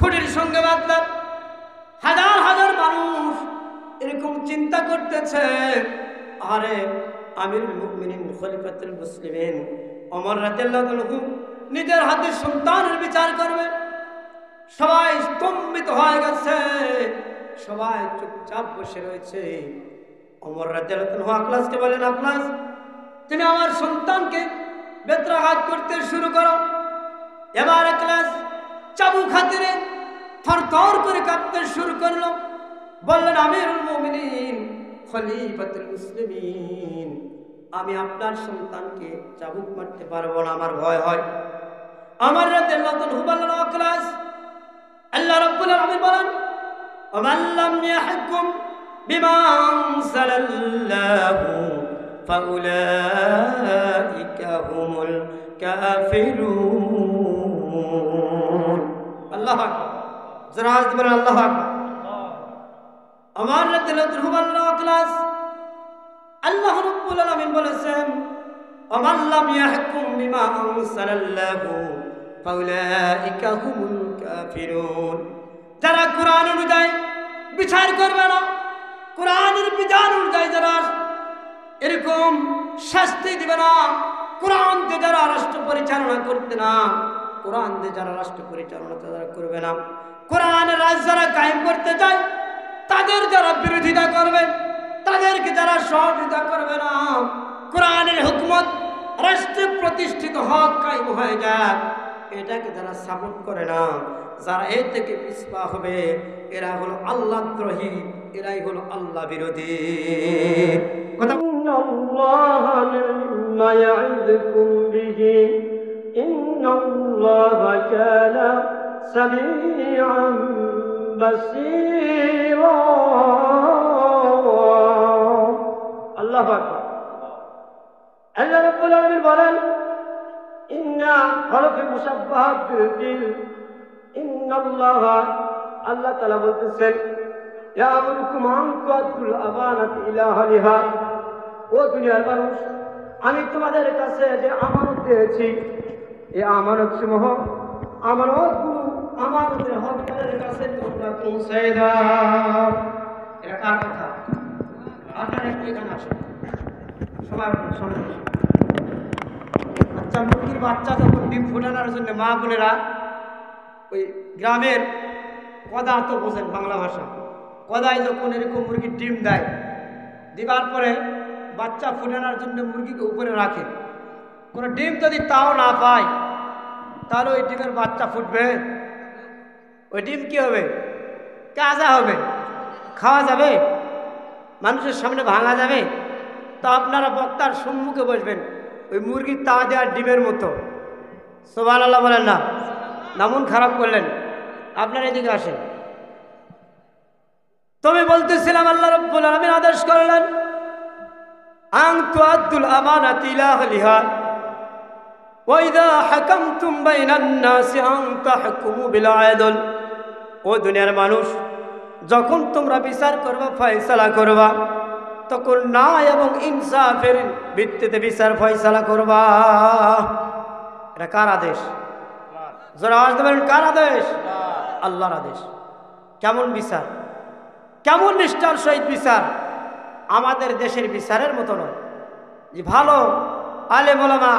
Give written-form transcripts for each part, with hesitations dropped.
খুঁটির সঙ্গে বাঁধলেন। হাজার হাজার মানুষ এরকম চিন্তা করতেছে, আরে আমিরুল মুমিনিন খলিফাতুল মুসলিমিন ওমর রাদিয়াল্লাহু আনহু নিজের হাতে সন্তানের বিচার করবে। সবাই স্তম্ভিত হয়ে গেছে, সবাই চুপচাপ বসে রয়েছে। ওমর রাদিয়াল্লাহু আনহু আখলাসকে বলেন, আখলাস, তুমি আমার সন্তানকে বেত্রাঘাত করতে শুরু করো। এবার আখলাস চাবুক হাতে থরথর করে কাঁপতে শুরু করলো। বললেন, আমিরুল মুমিনিন খলিফাতুল মুসলিমিন, আমি আপনার সন্তানকে চাবুক মারতে পারবো না, আমার ভয় হয়। আমার রাদিয়াল্লাহু আনহু বললেন, আখলাস, আল্লাহ রাব্বুল আলামিন বলেন, ওমান লাম ইয়াহকুম বিমা আনজালাল্লাহু ফাউলাইকা হুমুল কাফিরুন। আল্লাহু আকবার, যারা আওয়াজ দিবেন আল্লাহু আকবার। আমার রাদিয়াল্লাহু আনহু বললেন, আখলাস, আল্লাহ রাব্বুল আলামিন বলেছেন, ওমান লাম ইয়াহকুম বিমা আনজালাল্লাহু ফাউলাইকা হুমুল কাফিরুন। যারা কোরআন অনুযায়ী বিচার করবে না, কোরআনের বিধান অনুযায়ী যারা এরকম শাস্তি দিবে না, কোরআন দিয়ে যারা রাষ্ট্র পরিচালনা করতে না, কোরআন দিয়ে যারা রাষ্ট্র পরিচালনা যারা করবে না, কোরআনের রাজ যারা কায়েম করতে চায়, তাদের যারা বিরোধিতা করবে, তাদেরকে যারা সহযোগিতা করবে না, কোরআনের হুকুমত রাষ্ট্রে প্রতিষ্ঠিত হক কায়েম হয়ে যায়, এটাকে যারা সাপোর্ট করে না, যারা এর থেকে পিছপা হবে, এরা হলো আল্লাহ দ্রোহী, এরাই হলো আল্লাহ বিরোধী। কথা ইন্নাল্লাহ মা ইয়া'iদুকুম বিহি ইন্নাল্লাহ কানা সামিআন বাসীরা। আল্লাহু আকবার। আল্লাহ রাব্বুল আলামিন বলেন, ইন্না হরফে মুশাব্বাহ বিল ইন্নাল্লাহ, আল্লাহ তাআলা বলতেছেন, ইয়ামুরুকুম আন তুআদ্দুল আমানাতি ইলা আহলিহা। ও দুনিয়ার মানুষ, আমি তোমাদের কাছে যে আমানত দিয়েছি, এই আমানত সমূহ, আমানতগুলো, আমানতের হকদারের কাছে তোমরা পৌঁছে দাও। এটা কার কথা? আপনারা একটু এখানে আসুন, সবাই শুনুন। আচ্ছা, মুরগির বাচ্চা যখন ডিম ফোটানোর জন্য মা বোনেরা ওই গ্রামের কদা তো বোঝেন বাংলা ভাষা, কদায় যখন এরকম মুরগির ডিম দেয়, দেওয়ার পরে বাচ্চা ফোটানোর জন্য মুরগিকে উপরে রাখে। কোনো ডিম যদি তাও না পায়, তাহলে ওই ডিমের বাচ্চা ফুটবে? ওই ডিম কি হবে? কাজা হবে, খাওয়া যাবে, মানুষের সামনে ভাঙা যাবে? তো আপনারা বক্তার সম্মুখে বসবেন ওই মুরগির তা দেওয়ার ডিমের মতো। সুবহানাল্লাহ বলেন না, নামুন খারাপ করলেন। আপনার এদিকে আসেন। তবে বলতেছিলাম, আল্লাহ রাব্বুল আলামিন আদেশ করলেন, আন তুআদ্দুল আমানাতি ইলা আহলিহা ওয়া ইযা হাকামতুম বাইনান নাসি আন তাহকুমু বিল আদল। ও দুনিয়ার মানুষ, যখন তোমরা বিচার করবা, ফয়সালা করবা, তখন ন্যায় এবং ইনসাফের ভিত্তিতে বিচার ফয়সালা করবা। এটা কার আদেশ? যারা আওয়াজ দেবেন, কার আদেশ? আল্লাহর আদেশ। কেমন বিচার, কেমন নিষ্ঠার সহিত বিচার? আমাদের দেশের বিচারের মতো নয় যে ভালো আলেম ওলামা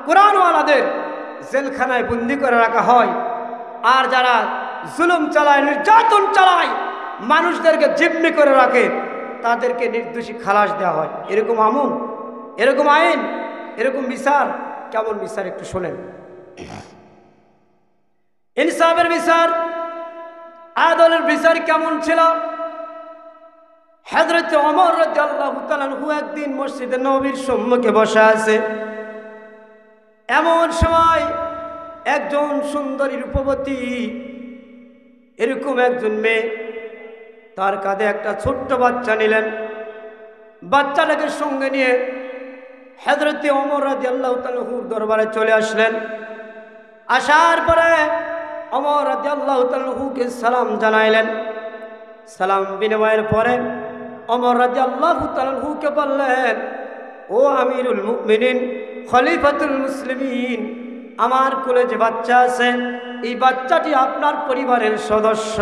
কোরআনওয়ালাদের জেলখানায় বন্দি করে রাখা হয়, আর যারা জুলুম চালায়, নির্যাতন চালায়, মানুষদেরকে জিম্মি করে রাখে, তাদেরকে নির্দোষী খালাস দেওয়া হয়। এরকম আমল, এরকম আইন, এরকম বিচার, কেমন বিচার একটু শোনেন। ইনসাফের বিচার, আদলের বিচার কেমন ছিল? হযরত ওমর রাদিয়াল্লাহু তাআলা আনহু একদিন মসজিদে নববীর সম্মুখে বসে আছে। এমন সময় একজন সুন্দরী রূপবতী এরকম একজন মেয়ে, তার কাঁধে একটা ছোট্ট বাচ্চা নিলেন। বাচ্চাটাকে সঙ্গে নিয়ে হযরত ওমর রাদিয়াল্লাহু তাআলা আনহুর দরবারে চলে আসলেন। আসার পরে ওমর রাদিয়াল্লাহু তাআলা আনহুকে সালাম জানাইলেন। সালাম বিনিময়ের পরে ওমর রাদিয়াল্লাহু তাআলা আনহুকে বললেন, ও আমিরুল মুমিনিন খলিফাতুল মুসলিমিন, আমার কোলে যে বাচ্চা আছে, এই বাচ্চাটি আপনার পরিবারের সদস্য।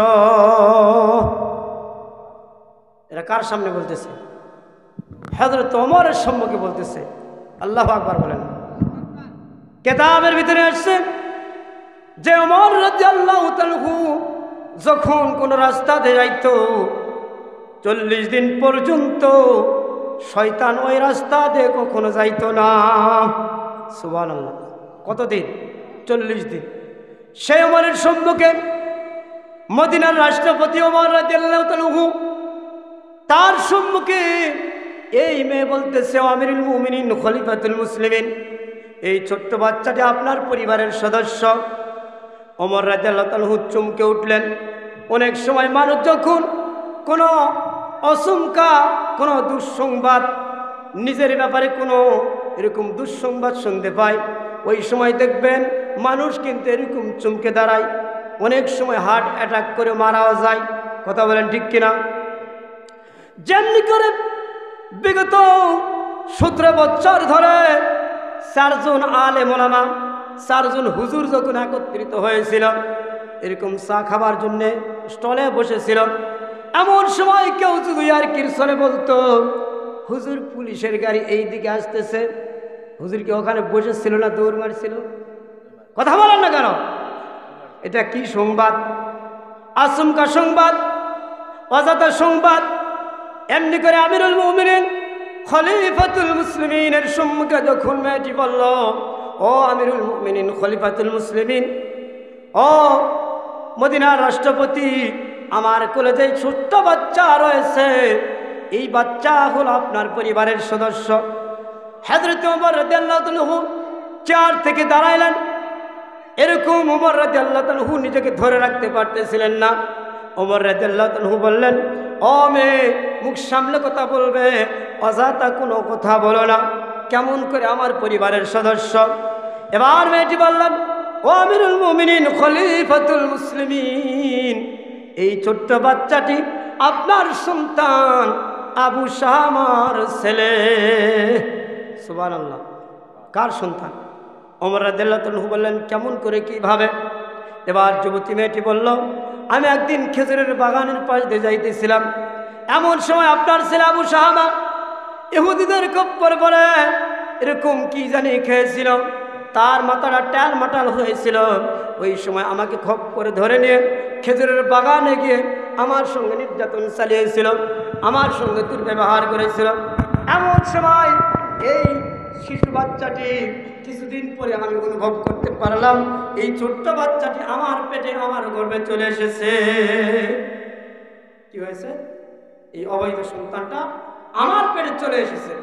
এরা কার সামনে বলতেছে? হযরত ওমরের সম্মুখে বলতেছে। আল্লাহু আকবার বলেন। কিতাবের ভিতরে আসছে যে ওমর রাদিয়াল্লাহু তাআলা যখন কোন রাস্তাতে যাইতো 40 দিন পর্যন্ত শয়তান ওই রাস্তা দিয়ে কখনো যাইতো না। সুবহানাল্লাহ। কতদিন? 40 দিন। সেই ওমরের সম্মুখে মদিনার রাষ্ট্রপতি ওমর রাদিয়াল্লাহু তাআলা তার সম্মুখে এই মেয়ে বলতেছে, আমিরুল মুমিনিন খলিফাতুল মুসলিমিন, এই ছোট্ট বাচ্চাটি আপনার পরিবারের সদস্য। ওমর রাদিয়াল্লাহু তাআলা চমকে উঠলেন। অনেক সময় মানুষ যখন কোনো অসংখ্য কোনো দুঃসংবাদ, নিজের ব্যাপারে কোনো এরকম দুঃসংবাদ শুনতে পায়, ওই সময় দেখবেন মানুষ কিন্তু এরকম চমকে দাঁড়ায়। অনেক সময় হার্ট অ্যাটাক করে মারাও যায়। কথা বলেন ঠিক কিনা? যেমনি করে বিগত 17 বছর ধরে 4 জন আলেম ওলামা, 4 জন হুজুর যখন একত্রিত হয়েছিল, এরকম চা খাবার জন্যে স্টলে বসেছিল, এমন সময় কেউ যদি আর কিরসনে বলতো, হুজুর পুলিশের গাড়ি এই দিকে আসতেছে, হুজুর কি ওখানে বসেছিল না দৌড় মারছিল? কথা বলেন না কেন? এটা কি সংবাদ? আচমকা সংবাদ, অজাতা সংবাদ। এমনি করে আমিরুল মুমিনিন খলিফাতুল মুসলিমিনের সম্মুখে যখন মেয়েটি বলল, ও আমিরুল মুমিনিন খলিফাতুল মুসলিমিন, ও মদিনার রাষ্ট্রপতি, আমার কোলে যে ছোট্ট বাচ্চা রয়েছে, এই বাচ্চা হলো আপনার পরিবারের সদস্য। হযরত ওমর রাদিয়াল্লাহু তাআলা চেয়ার থেকে দাঁড়াইলেন। এরকম ওমর রাদিয়াল্লাহু তাআলা নিজেকে ধরে রাখতে পারতেছিলেন না। ওমর রাদিয়াল্লাহু তাআলা বললেন, ও মেয়ে, মুখ সামলে কথা বলবে, অযথা কোনো কথা বলো না। কেমন করে আমার পরিবারের সদস্য? এবার মেয়েটি বললেন, ও আমিরুল মুমিনিন খলিফাতুল মুসলিমিন, এই ছোট্ট বাচ্চাটি আপনার সন্তান আবু শামার ছেলে। সুবহানাল্লাহ। কার সন্তান? ওমর রাদিয়াল্লাহু তাআলা বললেন, কেমন করে, কিভাবে? এবার যুবতী মেয়েটি বলল, আমি একদিন খেজুরের বাগানের পাশ দিয়ে যাইতেছিলাম, এমন সময় আপনার ছেলে আবু শাহামা ইহুদিদের খপ্পরে পড়ে এরকম কি জানি খেয়েছিল, তার মাথাটা টাল মাটাল হয়েছিল। ওই সময় আমাকে খপ করে ধরে নিয়ে খেজুরের বাগানে গিয়ে আমার সঙ্গে নির্যাতন চালিয়েছিল, আমার সঙ্গে দুর্ব্যবহার করেছিল। এমন সময় এই শিশু বাচ্চাটি কিছুদিন পরে আমি অনুভব করতে পারলাম, এই ছোট্ট বাচ্চাটি আমার পেটে, আমার গর্ভে চলে এসেছে। কি হয়েছে? এই অবৈধ সন্তানটা আমার পেটে চলে এসেছে।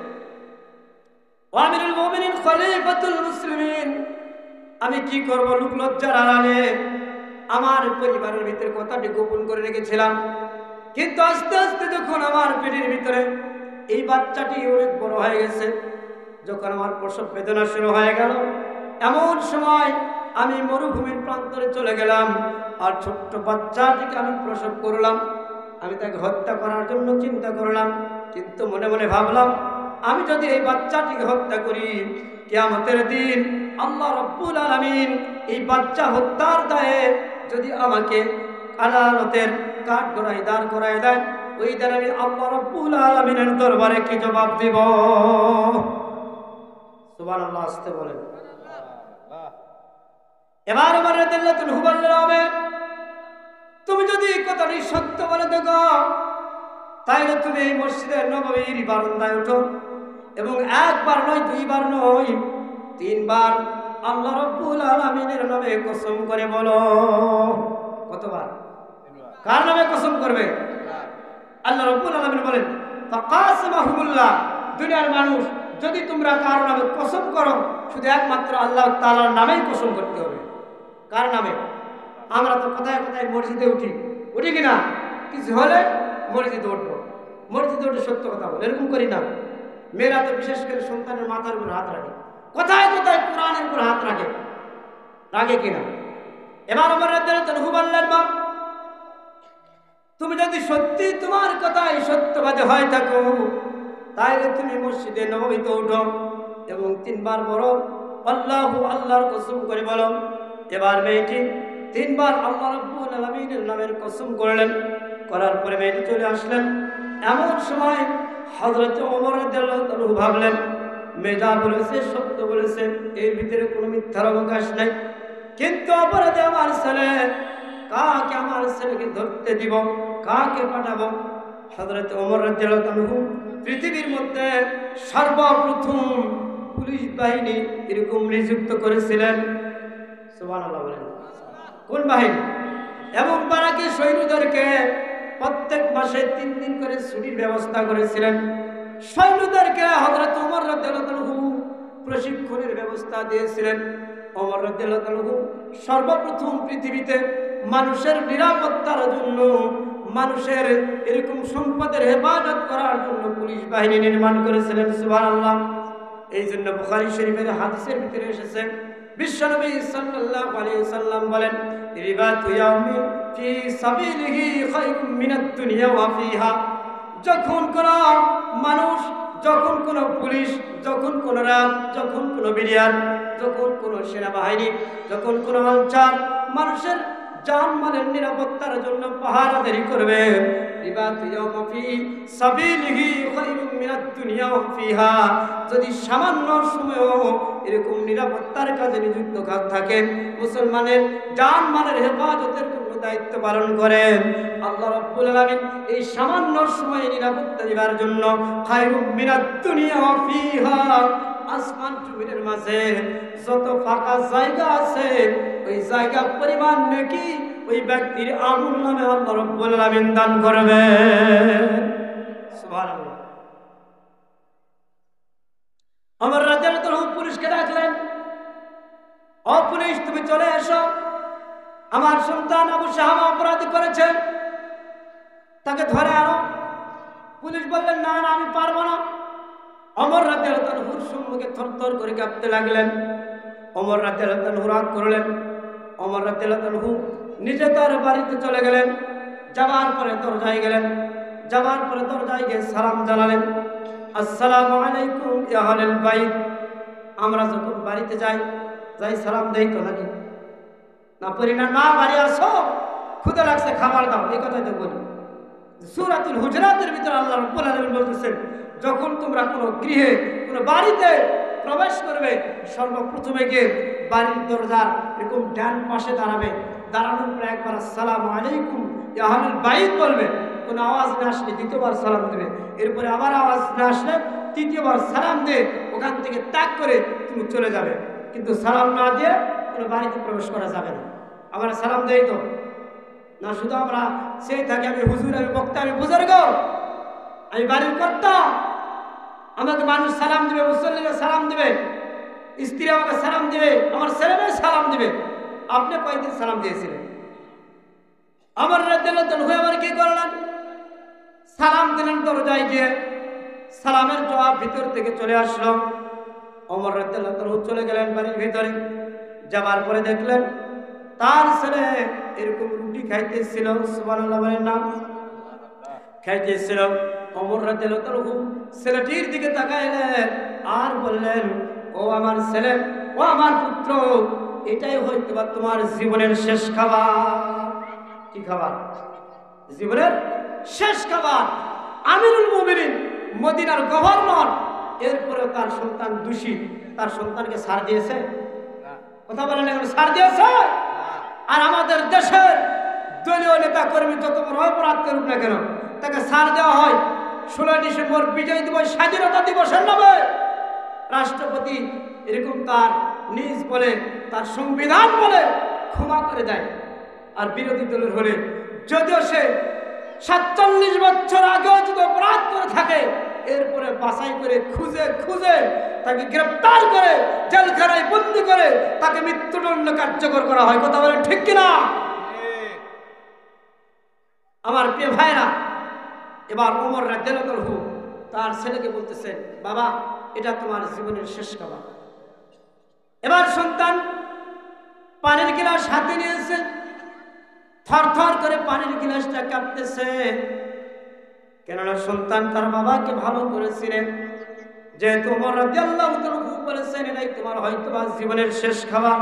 আমিরুল মুমিনিন খলিফাতুল মুসলিমিন, আমি কি করব? লোক লজ্জার আড়ালে আমার পরিবারের ভিতরে কথাটি গোপন করে রেখেছিলাম, কিন্তু আস্তে আস্তে যখন আমার পেটের ভিতরে এই বাচ্চাটি অনেক বড় হয়ে গেছে, যখন আমার প্রসব বেদনা শুরু হয়ে গেল, এমন সময় আমি মরুভূমির প্রান্তরে চলে গেলাম, আর ছোট্ট বাচ্চাটিকে আমি প্রসব করলাম। আমি তাকে হত্যা করার জন্য চিন্তা করলাম, কিন্তু মনে মনে ভাবলাম, আমি যদি এই বাচ্চাটিকে হত্যা করি, কিয়ামতের দিন আল্লাহ রাব্বুল আলামিন এই বাচ্চা হত্যার দায়ে যদি আমাকে আদালতের কাঠগড়ায় দাঁড় করায় দেন, ওই দিন আমি আল্লাহ রাব্বুল আলামিনের দরবারে কি জবাব দিব? সুবহানাল্লাহ। আসতে বলেন। এবার ওমর রাদিয়াল্লাহু তাআলা বললেন, তুমি যদি এই কথাটি সত্য বলে দেখো, তাইলে তুমি এই মসজিদের নববীর বারান্দায় ওঠো এবং একবার নয়, 2 বার নয়, 3 বার আল্লাহ রাব্বুল আলামিনের নামে কসম করে বলো। কতবার? কার নামে কসম করবে? আল্লাহ রাব্বুল আলামিন বলেন, ফাকাসমাহুমুল্লাহ, দুনিয়ার মানুষ, যদি তোমরা কার নামে কসম করো, শুধু একমাত্র আল্লাহ তাআলার নামেই কসম করতে হবে। কার নামে? আমরা তো কোথায় কোথায় মসজিদে উঠি কিনা, কিছু হলে মসজিদে উঠবো, মসজিদে উঠে সত্য কথা বল, এরকম করি না। মেয়েরা তো বিশেষ করে সন্তানের মাথার উপর হাত রাখে, কোথায় কোথায় কোরআনের উপর হাত রাখে কিনা। এবার ওমর রাদিয়াল্লাহু তাআলা বললেন, মা, তুমি যদি সত্যি তোমার কথাই সত্যবাদী হয়ে থাকো, তাহলে তুমি মসজিদে নববীতে উঠো এবং 3 বার বলো আল্লাহু, আল্লাহর কসম করে বলো। এবার মেয়েটি তিনবার আল্লাহ রাব্বুল আলামিনের নামের কসম করলেন, করার পরে বেরিয়ে চলে আসলেন। এমন সময় হযরত ওমর রাদিয়াল্লাহু তাআলা ভাবলেন, মেয়েটা বলেছে সত্য বলেছে, এর ভিতরে কোনো মিথ্যার অবকাশ নাই, কিন্তু অপরাধে আমার ছেলে, কাকে আমার ছেলেকে ধরতে দিব, কাকে পাঠাবো? হযরত ওমর রাদিয়াল্লাহু তাআলা পৃথিবীর মধ্যে সর্বপ্রথম পুলিশ বাহিনী এরকম নিযুক্ত করেছিলেন। সুবহানাল্লাহ বলেন। কোন বাহিনী? এবং বারাকি সৈন্যদেরকে প্রত্যেক মাসে 3 দিন করে ছুটির ব্যবস্থা করেছিলেন। সৈন্যদেরকে হযরত ওমর রাদিয়াল্লাহু তাআলা প্রশিক্ষণের ব্যবস্থা দিয়েছিলেন। ওমর রাদিয়াল্লাহু তাআলা সর্বপ্রথম পৃথিবীতে মানুষের নিরাপত্তার জন্য, মানুষের এরকম সম্পদের হেফাজত করার জন্য পুলিশ বাহিনী নির্মাণ করেছিলেন। সুবহানাল্লাহ। এই জন্য বুখারী শরীফের হাদিসের ভিতরে এসেছে, বিশ্বনবী সাল্লাল্লাহু আলাইহি ওয়াসাল্লাম বলেন, রিবাতু ইয়াউমি ফি সাবিলিহি খায়রুম মিনাদ দুনিয়া ওয়া ফিহা। যখন কোন মানুষ, যখন কোন পুলিশ, যখন কোন র্যাব, যখন কোন বিডিআর, যখন কোন সেনাবাহিনী, যখন কোন আনসার মানুষের জানমালের নিরাপত্তার জন্য পাহারাদারি করবে, রিবাতু ইয়াউমি ফি সাবিলিহি খায়রুম মিনাদ দুনিয়া ওয়া ফিহা, যদি সামান্য সময়ও এরকম নিরাপত্তার কাজে নিযুক্ত থাকে, মুসলমানের জানমালের হেফাজতের জন্য দায়িত্ব পালন করেন, আল্লাহ রাব্বুল আলামিন এই সামান্য সময়ে নিরাপত্তা দেওয়ার জন্য খায়রুম মিনাদ দুনিয়া ওয়া ফিহা, আসমান জমিনের মাঝে যত ফাঁকা জায়গা আছে ওই জায়গা পরিমাণ নেকি ওই ব্যক্তির আমল নামে আল্লাহ রাব্বুল আলামিন দান করবেন। সুবহানাল্লাহ। ওমর রাদিয়াল্লাহু তাআলা পুলিশকে ডাকলেন, ও পুলিশ, তুমি চলে এসো, আমার সন্তান আবু শাহামা অপরাধ করেছে, তাকে ধরে আনো। পুলিশ বললেন, না না, আমি পারবো না। ওমর রাদিয়াল্লাহু তাআলার সম্মুখে থরথর করে কাঁপতে লাগলেন। ওমর রাদিয়াল্লাহু তাআলা রাগ করলেন। ওমর রাদিয়াল্লাহু তাআলা নিজে তার বাড়িতে চলে গেলেন। যাওয়ার পরে দরজায় গেলেন। যাওয়ার পরে দরজায় গিয়ে সালাম জানালেন, আসসালামু আলাইকুম ইয়া আহলাল বাইত। আমরা যখন বাড়িতে যাই সালাম দেই তো নাকি? না পড়ি না? না, বাড়ি আসো, ক্ষুধা লাগছে, খাবার দাও, এই কথাই তো বলি। সূরাতুল হুজরাতের ভিতরে আল্লাহ রাব্বুল আলামিন বলতেছেন, যখন তোমরা কোনো গৃহে, কোনো বাড়িতে প্রবেশ করবে, সর্বপ্রথমে গিয়ে বাড়ির দরজার এরকম ডান পাশে দাঁড়াবে। দাঁড়ানোর পরে একবার আসসালামু আলাইকুম ইয়া আহলাল বাইত বলবে। কোনো আওয়াজ না আসলে দ্বিতীয়বার সালাম দেবে। এরপরে আবার আওয়াজ না আসলে তৃতীয়বার সালাম দিয়ে ওখান থেকে ত্যাগ করে তুমি চলে যাবে। কিন্তু সালাম না দিয়ে কোনো বাড়িতে প্রবেশ করা যাবে না। আমরা সালাম দেই তো না? শুধু আমরা সেই থাকি, আমি হুজুর, আমি বক্তা, আমি বুজুর্গ, আমি বাড়ির কর্তা, আমাকে মানুষ সালাম দিবে, মুসল্লিরা সালাম দিবে, স্ত্রী আমাকে সালাম দিবে, আমার ছেলেমেয়ে সালাম দিবে। আপনি কয়েকদিন সালাম দিয়েছিলেন? আমার রাদিয়াল্লাহু তাআলা আমার কি করলেন? সালাম দিলেন দরজায় গিয়ে, সালামের জবাব ভিতর থেকে চলে আসলো। ওমর রাদিয়াল্লাহু তাআলা চলে গেলেন বাড়ির ভিতরে। যাবার পরে দেখলেন তার ছেলে এরকম রুটি খাইতেছিল। সুবহানাল্লাহ বলেন না? খাইতেছিল। ওমর রাদিয়াল্লাহু তাআলা ছেলেটির দিকে তাকাইলেন আর বললেন, ও আমার ছেলে, ও আমার পুত্র, এটাই হয়তো বা তোমার জীবনের শেষ খাবার। কি খাবার? জীবনের শেষ খাবার। আমিরুল মুমিনিন, মদিনার গভর্নর, এরপরে তার সন্তান দোষী, তার সন্তানকে ছাড় দিয়েছে? কথা বলেন, এখন ছাড় দিয়েছে? আর আমাদের দেশের দলীয় নেতা কর্মী যত বড় অপরাধ করুক না কেন, তাকে ছাড় দেওয়া হয় 16 ডিসেম্বর বিজয় দিবস, স্বাধীনতা দিবসের নামে। রাষ্ট্রপতি এরকম তার নিজ বলে, তার সংবিধান বলে ক্ষমা করে দেয়। আর বিরোধী দলের হলে যদিও সে 47 বছর আগেও যদি অপরাধ করে থাকে, এরপরে বাছাই করে খুঁজে খুঁজে তাকে গ্রেফতার করে জেলখানায় বন্দী করে তাকে মৃত্যুদণ্ড কার্যকর করা হয়। কথা বলে ঠিক কিনা? আমার প্রিয় ভাইরা, এবার ওমর রাদিয়াল্লাহু তাআলা তার ছেলেকে বলতেছেন, বাবা, এটা তোমার জীবনের শেষ খাবার। এবার সন্তান পানির গিলাস হাতে নিয়েছে, থরথর করে পানির গিলাসটা কাঁপতেছে। কেননা সন্তান তার বাবাকে ভালো করেছিলেন। যেহেতু ওমর রাদিয়াল্লাহু তাআলা বলেছেন, এটাই তোমার হয়তো বা জীবনের শেষ খাবার।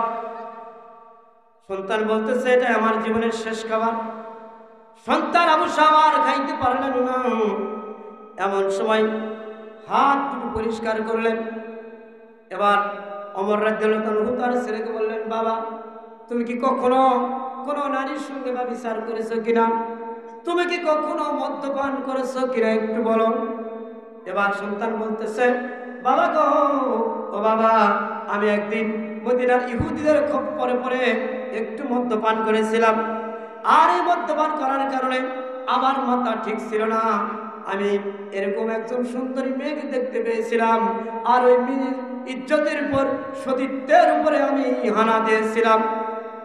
সন্তান বলতেছে এটা আমার জীবনের শেষ খাবার। সন্তান আবু শামা আর খাইতে পারলেন না। এমন সময় হাত দুটো পরিষ্কার করলেন। এবার ওমর রাদিয়াল্লাহু আনহু তার ছেলেকে বললেন, বাবা তুমি কি কখনো কোনো নারীর সঙ্গে ব্যভিচার করেছো কিনা? তুমি কি কখনো মদ্যপান করেছো কিনা একটু বলো। এবার সন্তান বলতেছে, বাবা গো, ও বাবা, আমি একদিন মদিনার ইহুদিদের খপ্পরে পড়ে একটু মদ্যপান করেছিলাম। আর এই মদ্যপান করার কারণে আমার মাথা ঠিক ছিল না। আমি এরকম একজন সুন্দরী মেয়েকে দেখতে পেয়েছিলাম, আর ওই মেয়ের ইজ্জতের উপর, সতীত্বের উপরে আমি হানা দিয়েছিলাম।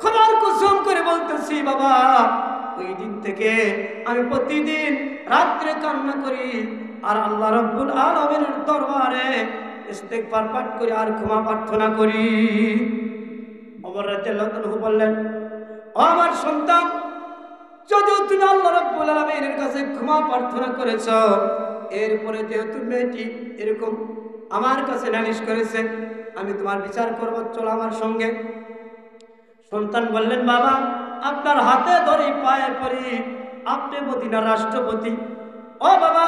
খোদার কসম করে বলতেছি বাবা, ওই দিন থেকে আমি প্রতিদিন রাত্রে কান্না করি আর আল্লাহ রাব্বুল আলামিনের দরবারে ইস্তেগফার পাঠ করি আর ক্ষমা প্রার্থনা করি। ওমর রাদিয়াল্লাহু আনহু বললেন, ও আমার সন্তান, যদিও তুমি আল্লাহ রাব্বুল আলামিনের কাছে ক্ষমা প্রার্থনা করেছো, এরপরে যেহেতু মেয়েটি এরকম আমার কাছে নালিশ করেছে, আমি তোমার বিচার করব, চলো আমার সঙ্গে। সন্তান বললেন, বাবা আপনার হাতে ধরি পায়ে পড়ি, আপনি মদিনার রাষ্ট্রপতি, ও বাবা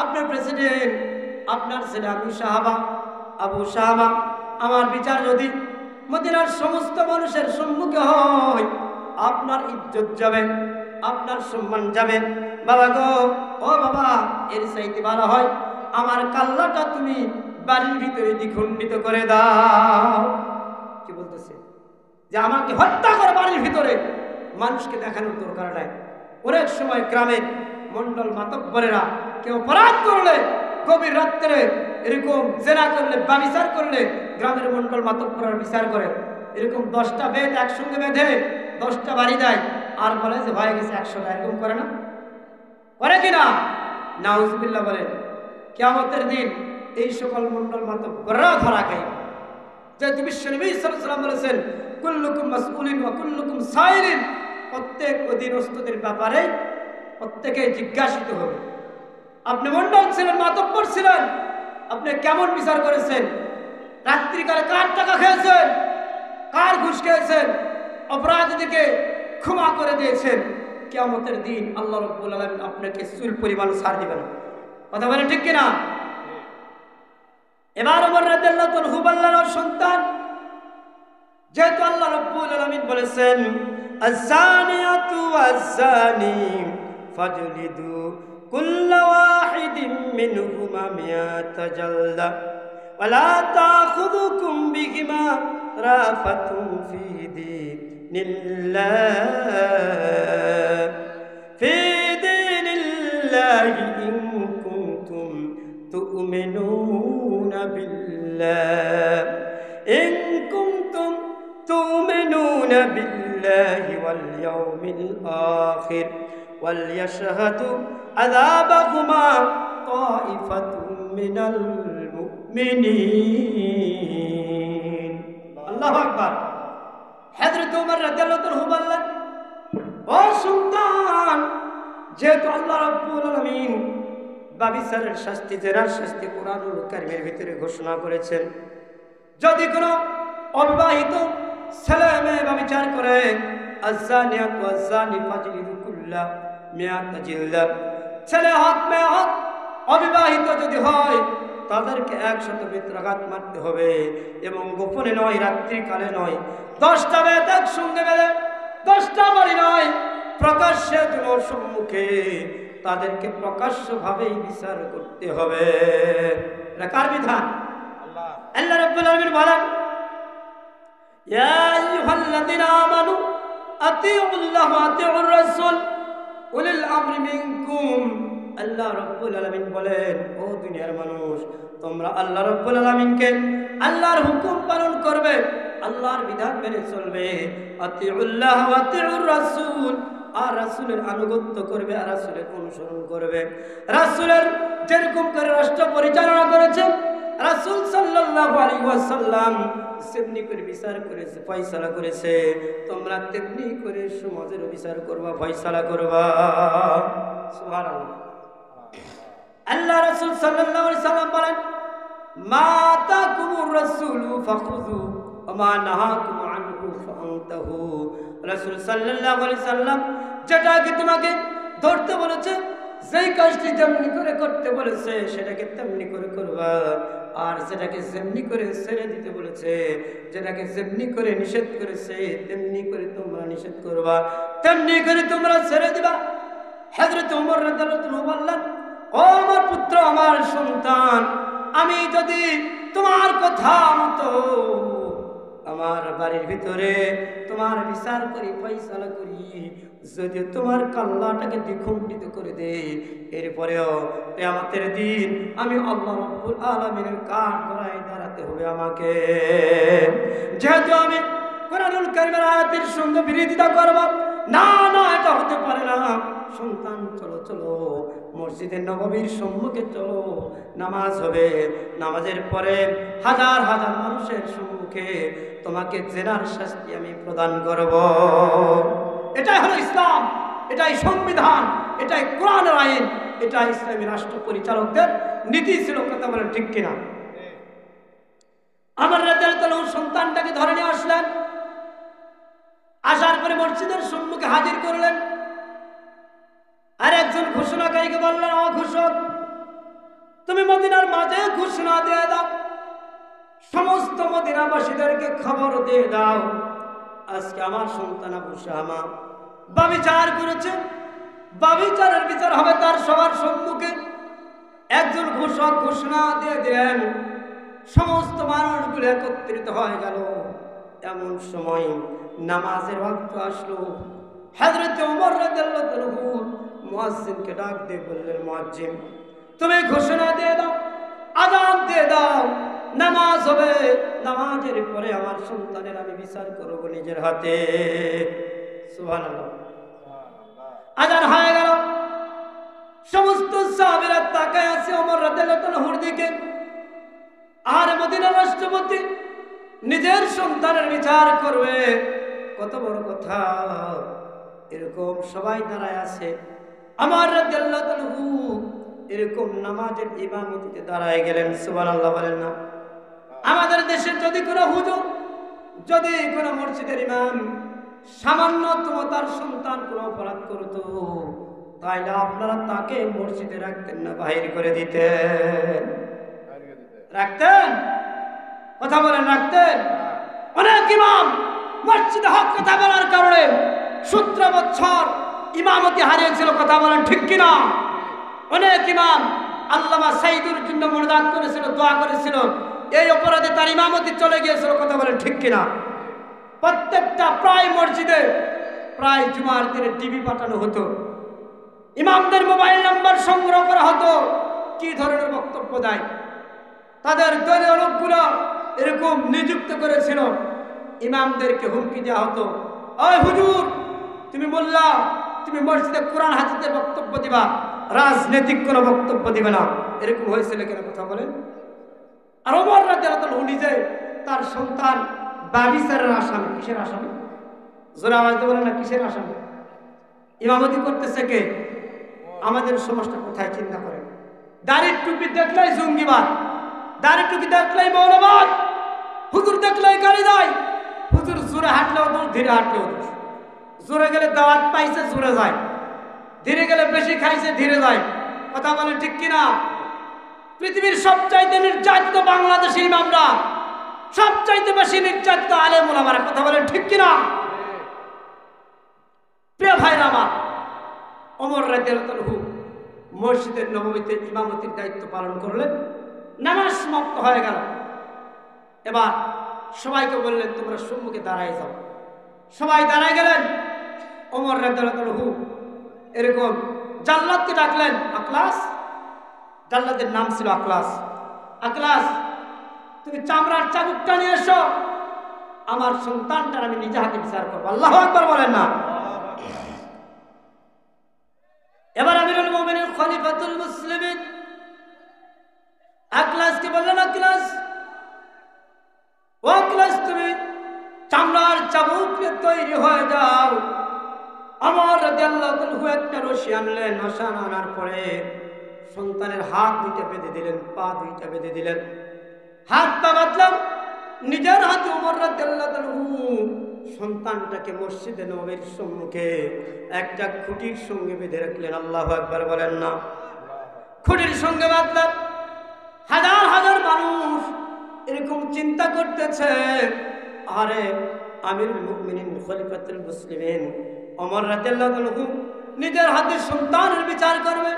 আপনি প্রেসিডেন্ট, আপনার ছেলে আমি সাহাবা, আবু সাহাবা, আমার বিচার যদি মদিনার সমস্ত মানুষের সম্মুখে হয়, আপনার ইজ্জত যাবে, আপনার সম্মান যাবে। বাবা গো, ও বাবা, এর চাইতে ভালো হয় আমার কাল্লাটা তুমি বাড়ির ভিতরে দ্বিখণ্ডিত করে দাও। কি বলতেছে? যে আমাকে হত্যা করে বাড়ির ভিতরে, মানুষকে দেখানোর দরকার নাই। অনেক সময় গ্রামের মন্ডল মাতব্বরেরা কেউ অপরাধ করলে, গভীর রাত্রে এরকম জেনা করলে, ব্যভিচার করলে, গ্রামের মন্ডল মাতব্বরেরা বিচার করে। এরকম 10টা বেদ একসঙ্গে বেঁধে 10টা বাড়ি দেয় আর বলে যে ভয় গেছে 100টা। এরকম করে না? করে কিনা? নাউজুবিল্লাহ বলেন। কিয়ামতের দিন এই সকল মন্ডল মাতব্বররা ধরা খায়। যেহেতু বিশ্বনবী সাল্লাল্লাহু আলাইহি ওয়াসাল্লাম বলেছেন, কুল্লুকুম মাসউলিন ওয়া কুল্লুকুম সাইলিন, প্রত্যেক অধীনস্থদের ব্যাপারে প্রত্যেকে জিজ্ঞাসিত হবে। আপনি মন্ডল ছিলেন, মাতব্বর ছিলেন, আপনি কেমন বিচার করেছেন? রাত্রিকালে কার টাকা খেয়েছেন, কার ঘুষ খেয়েছেন, অপরাধীদেরকে ক্ষমা করে দিয়েছেন। কিয়ামতের দিন আল্লাহ রাব্বুল আলামিন আপনাকে চুল পরিমাণ ছাড় দিবেন। কথা বলেন ঠিক কিনা? এবার ওমর রাদিয়াল্লাহু আনহু বললেন, সন্তান, যেহেতু আল্লাহ রাব্বুল আলামিন বলেছেন, আয-যানিয়াতু ওয়াজ-যানি ফাজলিদু কুল্লা ওয়াহিদিন মিনহুমা মিয়াতা জালদা ওয়া লা তাখুযুকুম বিহিমা রাফাতুন ফি দীনিল্লাহি ইন কুনতুম তু'মিনুনা বিল্লাহ ইন কুনতুম তু'মিনুনা বিল্লাহি ওয়াল ইয়াউমিল আখির ওয়াল ইয়াশহাদু আযাবাহুমা তাইফাতুম মিনাল মুমিনিন। আল্লাহু আকবার। হযরত ওমর রাদিয়াল্লাহু আনহু বললেন, ও সন্তান, যেহেতু আল্লাহ রাব্বুল আলামিন ব্যভিচারের শাস্তি, জেনার শাস্তি কোরআনুল কারীমের ভিতরে ঘোষণা করেছেন, যদি কোনো অবিবাহিত ছেলে মেয়ে ব্যভিচার করে, আয-যানিয়াতু ওয়াজ-যানি ফাজলিদু কুল্লা মিয়াতা জিলদা, ছেলে হোক মেয়ে হোক, অবিবাহিত যদি হয় তাদেরকে 100 বেত্রাঘাত মারতে হবে, এবং গোপনে নয়, রাত্রিকালে নয়, 10টা বেত একসঙ্গে বেঁধে 10টা বাড়ি নয়, প্রকাশ্যে তোমার সম্মুখে তাদেরকে প্রকাশ্যভাবেই বিচার করতে হবে। এটা কার বিধান? আল্লাহ রাব্বুল আলামিন বলেন, ইয়া আইয়ুহাল্লাযীনা আমানু আতিউল্লাহ ওয়া আতিউর রাসূল উলিল আমরি মিনকুম। আল্লাহ রাব্বুল আলামিন বলেন, ও দুনিয়ার মানুষ, তোমরা আল্লাহ রাব্বুল আলামিনকে, আল্লাহর হুকুম পালন করবে, আল্লাহর বিধান মেনে চলবে। আতিউল্লাহ ওয়া আতিউর রাসূল, আর রাসূলের আনুগত্য করবে, আর রাসূলের অনুসরণ করবে। রাসূলের যেরকম করে রাষ্ট্র পরিচালনা করেছে রাসূল সাল্লাল্লাহু আলাইহি ওয়াসাল্লাম তেমনি করে বিচার করেছে, ফয়সালা করেছে, তোমরা তেমনি করে সমাজের বিচার করবা, ফয়সালা করবা। সুবহানাল্লাহ। আল্লাহ রাসূল সাল্লাল্লাহু আলাইহি ওয়াসাল্লাম বলেন, মা তাকুমুর রাসূলু ফাখুযু ওয়া মা নাহাকুম আনহু ফান্তাহু। রাসূল সাল্লাল্লাহু আলাইহি সাল্লাম যেটাকে তোমাকে ধরতে বলেছে, যেই কাজটি যেমনি করে করতে বলেছে সেটাকে তেমনি করে করবা, আর যেটাকে যেমনি করে ছেড়ে দিতে বলেছে, যেটাকে যেমনি করে নিষেধ করেছে তেমনি করে তোমরা নিষেধ করবা, তেমনি করে তোমরা ছেড়ে দিবা। হযরত ওমর রাদিয়াল্লাহু আনহু বললেন, ও আমার পুত্র, আমার সন্তান, আমি যদি তোমার কথা মতো আমার বাড়ির ভিতরে তোমার বিচার করি, ফয়সালা করি, যদি তোমার কাল্লাটাকে দ্বিখণ্ডিত করে দেই, এরপরেও কিয়ামতের দিন আমি আল্লাহ রাব্বুল আলামিনের কাঠগড়ায় দাঁড়াতে হবে আমাকে। যেহেতু আমি কোরআনুল কারীমের আয়াতের সঙ্গে বিরোধিতা করব, না না, এটা হতে পারে না। সন্তান, চলো চলো, মসজিদের নববীর সম্মুখে চলো, নামাজ হবে। নামাজের পরে হাজার হাজার মানুষের সম্মুখে তোমাকে জেনার শাস্তি আমি প্রদান করব। এটাই হলো ইসলাম, এটাই সংবিধান, এটাই কোরআনের আইন, এটাই ইসলামী রাষ্ট্র পরিচালকদের নীতি ছিল। কথা বলেন ঠিক কিনা? আমার রাদিয়াল্লাহু আনহু সন্তানটাকে ধরে নিয়ে আসলেন, আসার পরে মসজিদের সম্মুখে হাজির করলেন, আর একজন ঘোষণাকারীকে বললেন, ও ঘোষক, তুমি মদিনার মাঝে ঘোষণা দিয়ে দাও, সমস্ত মদিনাবাসীদেরকে খবর দিয়ে দাও, আজকে আমার সন্তান আবু শামা ব্যভিচার করেছে, ব্যভিচারের বিচার হবে তার সবার সম্মুখে। একজন ঘোষক ঘোষণা দিয়ে দিলেন, সমস্ত মানুষগুলো একত্রিত হয়ে গেল। এমন সময় নামাজের ওয়াক্ত আসলো। হযরত ওমর রাদিয়াল্লাহু আনহু মুয়াজ্জিনকে ডাক দিয়ে বললেন, মুয়াজ্জিন, তুমি ঘোষণা দিয়ে দাও, আযান দিয়ে দাও, নামাজ হবে, নামাজের পরে আমার সন্তানের আমি বিচার করব নিজের হাতে। সুবহানাল্লাহ। আযান হয়ে গেল, সমস্ত সাহাবীরা তাকায় আছে ওমর রাদিয়াল্লাহু আনহুর দিকে। আর মদিনার রাষ্ট্রপতি নিজের সন্তানের বিচার করবে, কত বড় কথা! এরকম সবাই দাঁড়ায় আছে। আমার রাদিয়াল্লাহু আনহু এরকম নামাজের ইমামতিতে দাঁড়ায় গেলেন। সুবহানাল্লাহ বলেন না? আমাদের দেশে যদি কোনো হুজুর, যদি কোনো মসজিদের ইমাম সামান্যতম তার সন্তান কোনো অপরাধ করত, তাইলে আপনারা তাকে মসজিদে রাখতেন না, বাহির করে দিতেন? রাখতেন? কথা বলেন, রাখতেন? অনেক ইমাম মসজিদে হক কথা বলার কারণে 17 বছর ইমামতি হারিয়েছিল। কথা বলেন ঠিক কিনা? অনেক ইমাম আল্লামা সাইদুর জন্য মোনাজাত করেছিল, দোয়া করেছিল, এই অপরাধে তার ইমামতি চলে গিয়েছিল। কথা বলেন ঠিক কিনা? প্রত্যেকটা প্রায় মসজিদে প্রায় জুমার দিনে টিভি পাঠানো হতো, ইমামদের মোবাইল নাম্বার সংগ্রহ করা হতো, কি ধরনের বক্তব্য দেয়। তাদের দলীয় লোকগুলো এরকম নিযুক্ত করেছিল, ইমামদেরকে হুমকি দেওয়া হতো, ওই হুজুর, তুমি মোল্লা, তুমি মসজিদে কোরআন হাদিসের বক্তব্য দিবা, রাজনৈতিক কোনো বক্তব্য দিবে না। এরকম হয়েছিল কেন? কথা বলেন। আর ওমর রাদিয়াল্লাহু আনহু নিজে তার সন্তান ব্যভিচারের আসামি। কিসের আসামি? জোরে আওয়াজ দিয়ে বলেন না, কিসের আসামি? ইমামতি করতেছে কে? আমাদের সমাজটা কোথায় চিন্তা করেন। দাড়ির টুপি দেখলেই জঙ্গিবাদ, দাড়ির টুপি দেখলেই মৌলবাদ, হুজুর দেখলেই গালি দেয়। হুজুর জোরে হাঁটলেও দোষ, ধীরে হাঁটলেও দোষ। জোরে গেলে দাওয়াত পাইছে, জোরে যায়, ধীরে গেলে বেশি খাইছে, ধীরে যায়। কথা বলেন ঠিক কিনা? পৃথিবীর সবচাইতে নির্যাতিত বাংলাদেশি ইমামরা, সবচাইতে বেশি নির্যাতিত আলেম ওলামারা। কথা বলেন ঠিক কিনা? প্রিয় ভাইরা আমার, ওমর রাদিয়াল্লাহু আনহু মসজিদের নববীতে ইমামতির দায়িত্ব পালন করলেন। নামাজ সমাপ্ত হয়ে গেল। এবার সবাইকে বললেন, তোমরা সম্মুখে দাঁড়ায় যাও। সবাই দাঁড়ায় গেলেন। ওমর রাদিয়াল্লাহু আনহু এরকম জাল্লাদকে ডাকলেন, আকলাস, জাল্লাদের নাম ছিল আকলাস, আকলাস, তুমি চামড়ার চাবুকটা নিয়ে এসো, আমার সন্তানটার আমি নিজে হাতে বিচার করবো। আল্লাহু আকবার বলেন না? এবার আমিরুল মুমিনিন খলিফাতুল মুসলিমিন আকলাসকে বললেন, আকলাস, ও আকলাস, তুমি চামড়ার চাবুক নিয়ে তৈরি হয়ে যাও। ওমর রাদিয়াল্লাহু আনহু একটা রশি আনলেন। রশি আনার পরে সন্তানের হাত দুইটা বেঁধে দিলেন, পা দুইটা বেঁধে দিলেন। হাত পা বাঁধলাম, নিজের হাতে ওমর রাদিয়াল্লাহু আনহু সন্তানটাকে মসজিদে নববীর সম্মুখে একটা খুঁটির সঙ্গে বেঁধে রাখলেন। আল্লাহু আকবার বলেন না? খুঁটির সঙ্গে বাঁধলেন। হাজার হাজার মানুষ এরকম চিন্তা করতেছে, আরে আমিরুল মুমিনিন খলিফাতুল মুসলিমিন ওমর রাদিয়াল্লাহু আনহু নিজের হাতে সন্তানের বিচার করবে।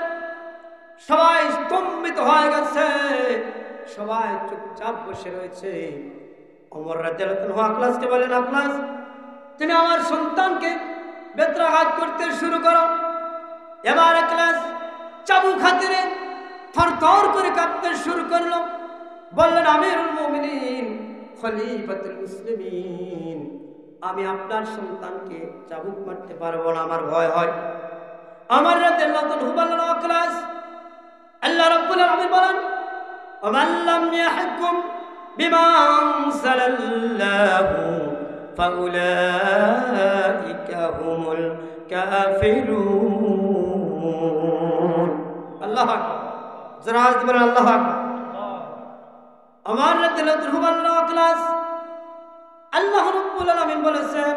সবাই স্তম্ভিত হয়ে গেছে, সবাই চুপচাপ বসে রয়েছে। ওমর রাদিয়াল্লাহু আনহু আখলাসকে বলেন, আখলাস তুমি আমার সন্তানকে বেত্রাঘাত করতে শুরু করো। এবার আখলাস চাবুক হাতে থরথর করে কাঁপতে শুরু করলো। বললেন, আমিরুল মুমিনিন খলিফাতুল মুসলিমিন, আমি আপনার সন্তানকে চাবুক মারতে পারবো না, আমার ভয় হয়। ওমর রাদিয়াল্লাহু আনহু বললেন, আখলাস আল্লাহ রাব্বুল আলামিন বলেন, ওমান লাম ইয়াহকুম বিমা আনজালাল্লাহু ফাউলাইকা হুমুল কাফিরুন। আল্লাহু আকবার, যারা আওয়াজ দিবেন আল্লাহু আকবার। ওমর রাদিয়াল্লাহু আনহু বললেন, আখলাস আল্লাহ রাব্বুল আলামিন বলেছেন,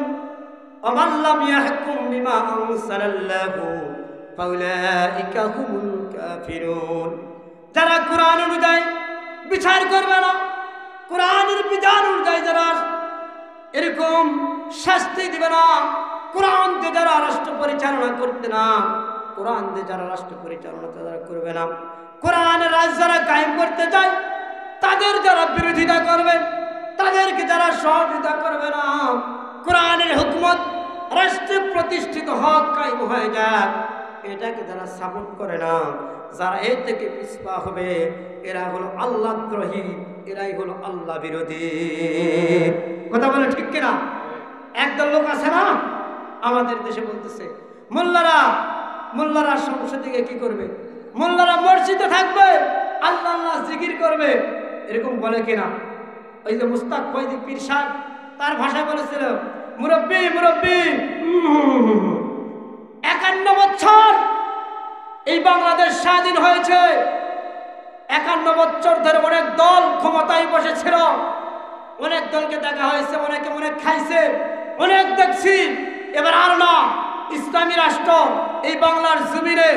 ওমান লাম ইয়াহকুম বিমা আনজালাল্লাহু ফাউলাইকা হুমুল কাফিরুন। যারা কোরআন অনুযায়ী বিচার করবে না, কোরআনের বিধান অনুযায়ী যারা এরকম শাস্তি দিবে না, কোরআন দিয়ে যারা রাষ্ট্র পরিচালনা করতে না, কোরআন দিয়ে যারা রাষ্ট্র পরিচালনা যারা করবে না, কোরআনের রাজ যারা কায়েম করতে চায় তাদের যারা বিরোধিতা করবে, তাদেরকে যারা সহযোগিতা করবে না, কোরআনের হুকুমত রাষ্ট্রে প্রতিষ্ঠিত হক কায়েম হয়ে যায় এটাকে যারা সাপোর্ট করে না, যারা এর থেকে পিছপা হবে, এরা হলো আল্লাহ দ্রোহী, এরাই হলো আল্লাহ বিরোধী। কথা বলে ঠিক কিনা? একদল লোক আছে না আমাদের দেশে বলতেছে, মোল্লারা সংসদ থেকে কি করবে, মোল্লারা মসজিদে থাকবে, আল্লাহ আল্লাহ জিকির করবে, এরকম বলে কিনা? ওই যে মুস্তাক ফৈজি পীর সাহেব তার ভাষায় বলেছিল, মুরব্বী 51 বছর এই বাংলাদেশ স্বাধীন হয়েছে, 51 বছর ধরে অনেক দল ক্ষমতায় বসেছিল, অনেক দলকে দেখা হয়েছে, অনেকে অনেক খাইছে, অনেক দেখছি, এবার আর না, ইসলামী রাষ্ট্র এই বাংলার জমিনে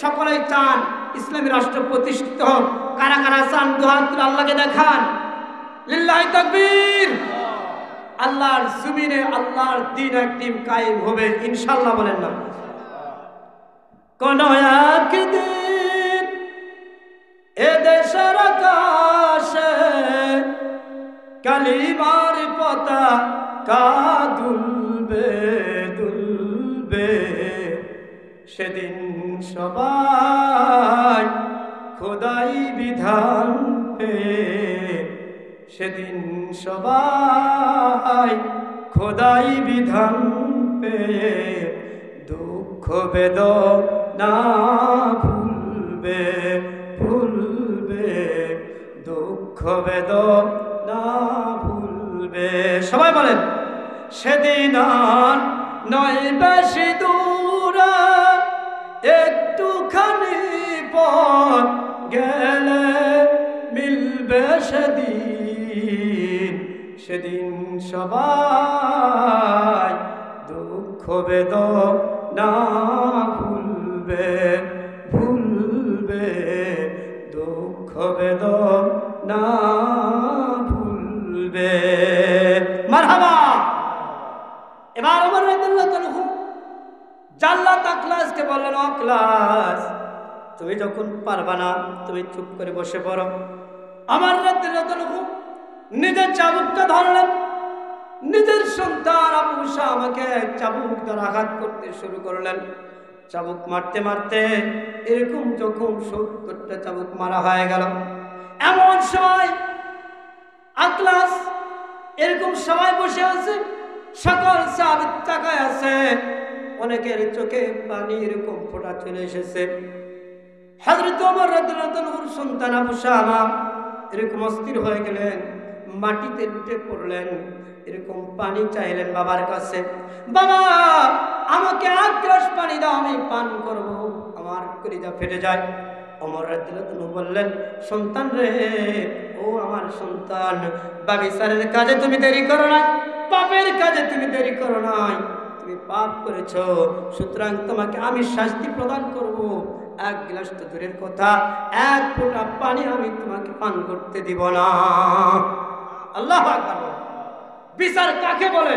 সকলেই চান ইসলামী রাষ্ট্র প্রতিষ্ঠিত হোক। কারা কারা চান দুহাত তুলে আল্লাহকে দেখান, লিল্লাহি তাকবীর। আল্লাহর জমিনে আল্লাহর দ্বীন একদিন কায়েম হবে ইনশাআল্লাহ, বলেন না? কোন একদিন এ দেশের আকাশে কালিমার পতাকা দুলবে দুলবে, সেদিন সবাই খোদাই বিধান পেয়ে, সেদিন সবাই খোদাই বিধান পেয়ে দুঃখ বেদনা ভুলবে ভুলবে, দুঃখ বেদনা ভুলবে। সবাই বলেন, সেদিন আর নয় বেশি দূরে, একটুখানি পথ গেলে মিলবে সেদিন, সেদিন সবাই দুঃখ বেদনা ভুলবে ভুলবে, দুঃখ বেদনা ভুলবে। মারহাবা। এবার ওমর রাদিয়াল্লাহু আনহু জাল্লাত আখলাসকে বললেন, আখলাস তুমি যখন পারবা না তুমি চুপ করে বসে পড়ো। ওমর রাদিয়াল্লাহু আনহু নিজের চাবুকটা ধরলেন, নিজের সন্তান আবু উসামাকে চাবুক দ্বারা আঘাত করতে শুরু করলেন। চাবুক মারতে মারতে এরকম যখন 70টা চাবুক মারা হয়ে গেল, এমন সময় আখলাস এরকম সবাই বসে আছে, সকল সাহাবী তাকায় আছে, অনেকের চোখে পানি এরকম ফোঁটা চলে এসেছে। হযরত ওমর রাদিয়াল্লাহু আনহুর সন্তান আবু উসামা এরকম অস্থির হয়ে গেলেন, মাটিতে লুটে পড়লেন, এরকম পানি চাইলেন বাবার কাছে, বাবা আমাকে 1 গ্লাস পানি দাও, আমি পান করব, আমার কলিজা ফেটে যায়। ওমর রাদিয়াল্লাহু আনহু বললেন, সন্তান রে ও আমার সন্তান, ব্যভিচারের কাজে তুমি দেরি করো না, পাপের কাজে তুমি দেরি করো নাই, তুমি পাপ করেছো, সুতরাং তোমাকে আমি শাস্তি প্রদান করব। এক গ্লাস তো দূরের কথা, এক ফোঁটা পানি আমি তোমাকে পান করতে দিব না। আল্লাহু আকবার। বিচার কাকে বলে?